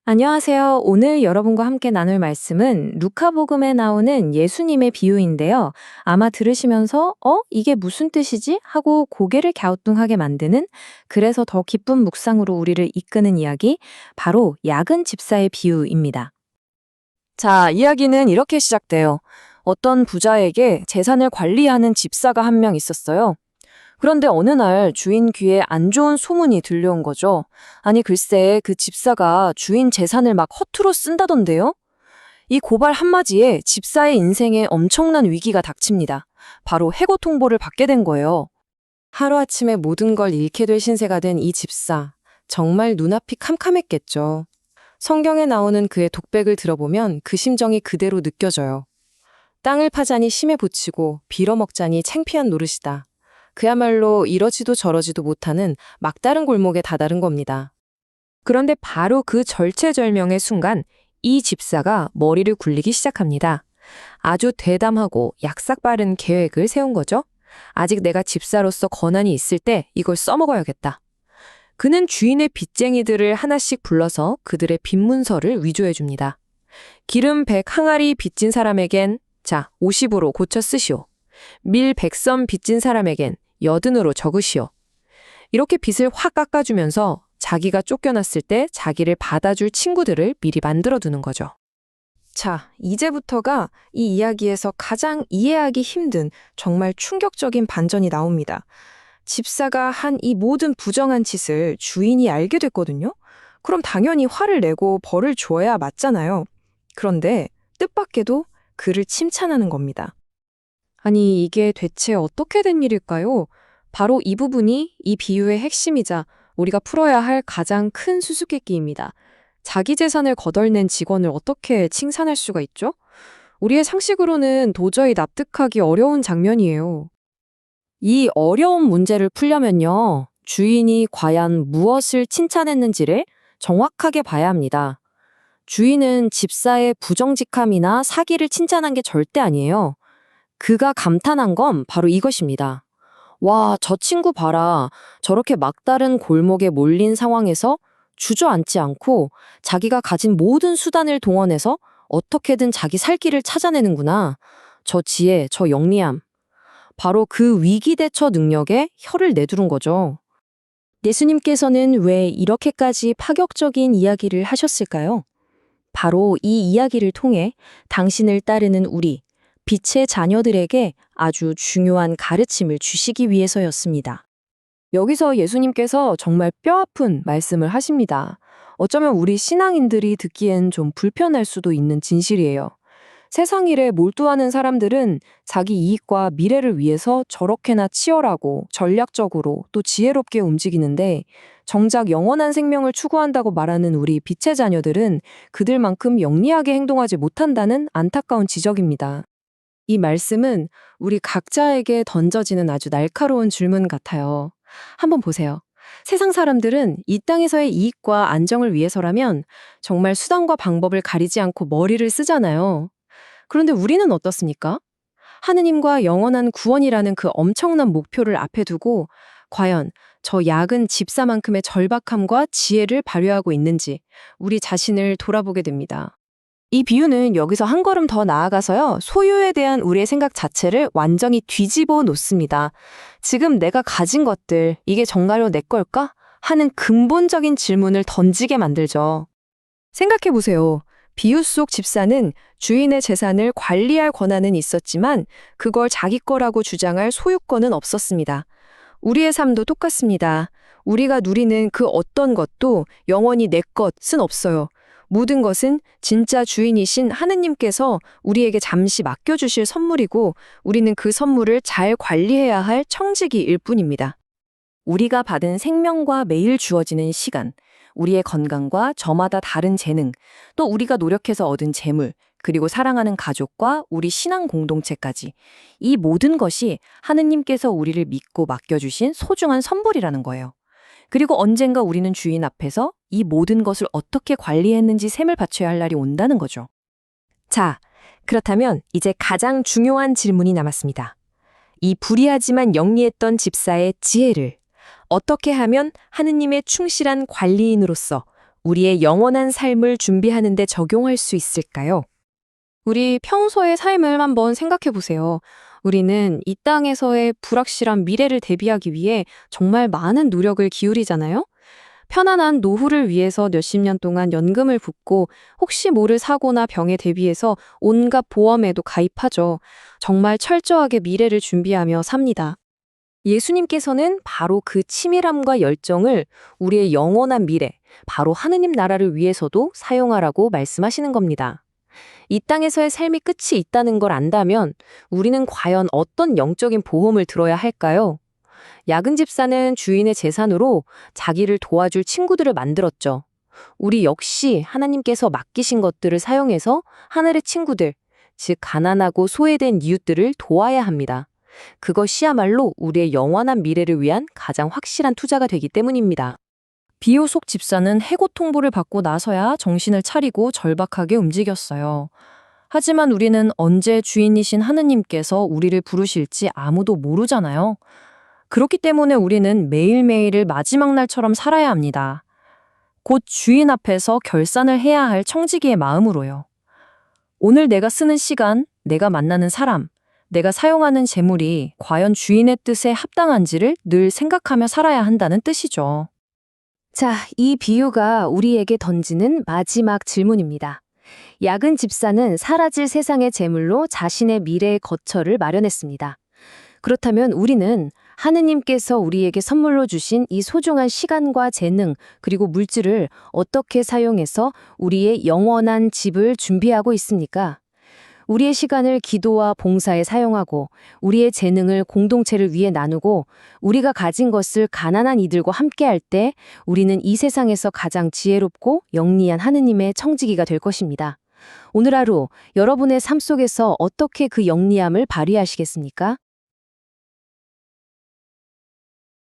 안녕하세요. 오늘 여러분과 함께 나눌 말씀은 루카복음에 나오는 예수님의 비유인데요. 아마 들으시면서 이게 무슨 뜻이지? 하고 고개를 갸우뚱하게 만드는, 그래서 더 기쁜 묵상으로 우리를 이끄는 이야기, 바로 야근 집사의 비유입니다. 자, 이야기는 이렇게 시작돼요. 어떤 부자에게 재산을 관리하는 집사가 한 명 있었어요. 그런데 어느 날 주인 귀에 안 좋은 소문이 들려온 거죠. 아니, 글쎄, 그 집사가 주인 재산을 막 허투루 쓴다던데요? 이 고발 한마디에 집사의 인생에 엄청난 위기가 닥칩니다. 바로 해고 통보를 받게 된 거예요. 하루아침에 모든 걸 잃게 될 신세가 된 이 집사. 정말 눈앞이 캄캄했겠죠. 성경에 나오는 그의 독백을 들어보면 그 심정이 그대로 느껴져요. 땅을 파자니 심에 부치고 빌어먹자니 창피한 노릇이다. 그야말로 이러지도 저러지도 못하는 막다른 골목에 다다른 겁니다. 그런데 바로 그 절체절명의 순간 이 집사가 머리를 굴리기 시작합니다. 아주 대담하고 약삭 빠른 계획을 세운 거죠. 아직 내가 집사로서 권한이 있을 때 이걸 써먹어야겠다. 그는 주인의 빚쟁이들을 하나씩 불러서 그들의 빚 문서를 위조해 줍니다. 기름 100 항아리 빚진 사람에겐 자 50으로 고쳐 쓰시오. 밀 100섬 빚진 사람에겐 80으로 적으시오. 이렇게 빚을 확 깎아주면서 자기가 쫓겨났을 때 자기를 받아줄 친구들을 미리 만들어두는 거죠. 자, 이제부터가 이 이야기에서 가장 이해하기 힘든 정말 충격적인 반전이 나옵니다. 집사가 한 이 모든 부정한 짓을 주인이 알게 됐거든요. 그럼 당연히 화를 내고 벌을 줘야 맞잖아요. 그런데 뜻밖에도 그를 칭찬하는 겁니다. 아니, 이게 대체 어떻게 된 일일까요? 바로 이 부분이 이 비유의 핵심이자 우리가 풀어야 할 가장 큰 수수께끼입니다. 자기 재산을 거덜낸 직원을 어떻게 칭찬할 수가 있죠? 우리의 상식으로는 도저히 납득하기 어려운 장면이에요. 이 어려운 문제를 풀려면요, 주인이 과연 무엇을 칭찬했는지를 정확하게 봐야 합니다. 주인은 집사의 부정직함이나 사기를 칭찬한 게 절대 아니에요. 그가 감탄한 건 바로 이것입니다. 와, 저 친구 봐라. 저렇게 막다른 골목에 몰린 상황에서 주저앉지 않고 자기가 가진 모든 수단을 동원해서 어떻게든 자기 살 길을 찾아내는구나. 저 지혜, 저 영리함. 바로 그 위기 대처 능력에 혀를 내두른 거죠. 예수님께서는 왜 이렇게까지 파격적인 이야기를 하셨을까요? 바로 이 이야기를 통해 당신을 따르는 우리, 빛의 자녀들에게 아주 중요한 가르침을 주시기 위해서였습니다. 여기서 예수님께서 정말 뼈아픈 말씀을 하십니다. 어쩌면 우리 신앙인들이 듣기엔 좀 불편할 수도 있는 진실이에요. 세상 일에 몰두하는 사람들은 자기 이익과 미래를 위해서 저렇게나 치열하고 전략적으로 또 지혜롭게 움직이는데, 정작 영원한 생명을 추구한다고 말하는 우리 빛의 자녀들은 그들만큼 영리하게 행동하지 못한다는 안타까운 지적입니다. 이 말씀은 우리 각자에게 던져지는 아주 날카로운 질문 같아요. 한번 보세요. 세상 사람들은 이 땅에서의 이익과 안정을 위해서라면 정말 수단과 방법을 가리지 않고 머리를 쓰잖아요. 그런데 우리는 어떻습니까? 하느님과 영원한 구원이라는 그 엄청난 목표를 앞에 두고 과연 저 작은 집사만큼의 절박함과 지혜를 발휘하고 있는지 우리 자신을 돌아보게 됩니다. 이 비유는 여기서 한 걸음 더 나아가서요, 소유에 대한 우리의 생각 자체를 완전히 뒤집어 놓습니다. 지금 내가 가진 것들, 이게 정말로 내 걸까? 하는 근본적인 질문을 던지게 만들죠. 생각해 보세요. 비유 속 집사는 주인의 재산을 관리할 권한은 있었지만 그걸 자기 거라고 주장할 소유권은 없었습니다. 우리의 삶도 똑같습니다. 우리가 누리는 그 어떤 것도 영원히 내 것은 없어요. 모든 것은 진짜 주인이신 하느님께서 우리에게 잠시 맡겨주실 선물이고, 우리는 그 선물을 잘 관리해야 할 청지기일 뿐입니다. 우리가 받은 생명과 매일 주어지는 시간, 우리의 건강과 저마다 다른 재능, 또 우리가 노력해서 얻은 재물, 그리고 사랑하는 가족과 우리 신앙 공동체까지, 이 모든 것이 하느님께서 우리를 믿고 맡겨주신 소중한 선물이라는 거예요. 그리고 언젠가 우리는 주인 앞에서 이 모든 것을 어떻게 관리했는지 셈을 바쳐야 할 날이 온다는 거죠. 자, 그렇다면 이제 가장 중요한 질문이 남았습니다. 이 불의하지만 영리했던 집사의 지혜를 어떻게 하면 하느님의 충실한 관리인으로서 우리의 영원한 삶을 준비하는 데 적용할 수 있을까요? 우리 평소의 삶을 한번 생각해 보세요. 우리는 이 땅에서의 불확실한 미래를 대비하기 위해 정말 많은 노력을 기울이잖아요? 편안한 노후를 위해서 몇십 년 동안 연금을 붓고 혹시 모를 사고나 병에 대비해서 온갖 보험에도 가입하죠. 정말 철저하게 미래를 준비하며 삽니다. 예수님께서는 바로 그 치밀함과 열정을 우리의 영원한 미래, 바로 하느님 나라를 위해서도 사용하라고 말씀하시는 겁니다. 이 땅에서의 삶이 끝이 있다는 걸 안다면 우리는 과연 어떤 영적인 보험을 들어야 할까요? 야근 집사는 주인의 재산으로 자기를 도와줄 친구들을 만들었죠. 우리 역시 하나님께서 맡기신 것들을 사용해서 하늘의 친구들, 즉 가난하고 소외된 이웃들을 도와야 합니다. 그것이야말로 우리의 영원한 미래를 위한 가장 확실한 투자가 되기 때문입니다. 비오속 집사는 해고 통보를 받고 나서야 정신을 차리고 절박하게 움직였어요. 하지만 우리는 언제 주인이신 하느님께서 우리를 부르실지 아무도 모르잖아요. 그렇기 때문에 우리는 매일매일을 마지막 날처럼 살아야 합니다. 곧 주인 앞에서 결산을 해야 할 청지기의 마음으로요. 오늘 내가 쓰는 시간, 내가 만나는 사람, 내가 사용하는 재물이 과연 주인의 뜻에 합당한지를 늘 생각하며 살아야 한다는 뜻이죠. 자, 이 비유가 우리에게 던지는 마지막 질문입니다. 야근 집사는 사라질 세상의 재물로 자신의 미래의 거처를 마련했습니다. 그렇다면 우리는 하느님께서 우리에게 선물로 주신 이 소중한 시간과 재능, 그리고 물질을 어떻게 사용해서 우리의 영원한 집을 준비하고 있습니까? 우리의 시간을 기도와 봉사에 사용하고 우리의 재능을 공동체를 위해 나누고 우리가 가진 것을 가난한 이들과 함께 할 때 우리는 이 세상에서 가장 지혜롭고 영리한 하느님의 청지기가 될 것입니다. 오늘 하루 여러분의 삶 속에서 어떻게 그 영리함을 발휘하시겠습니까?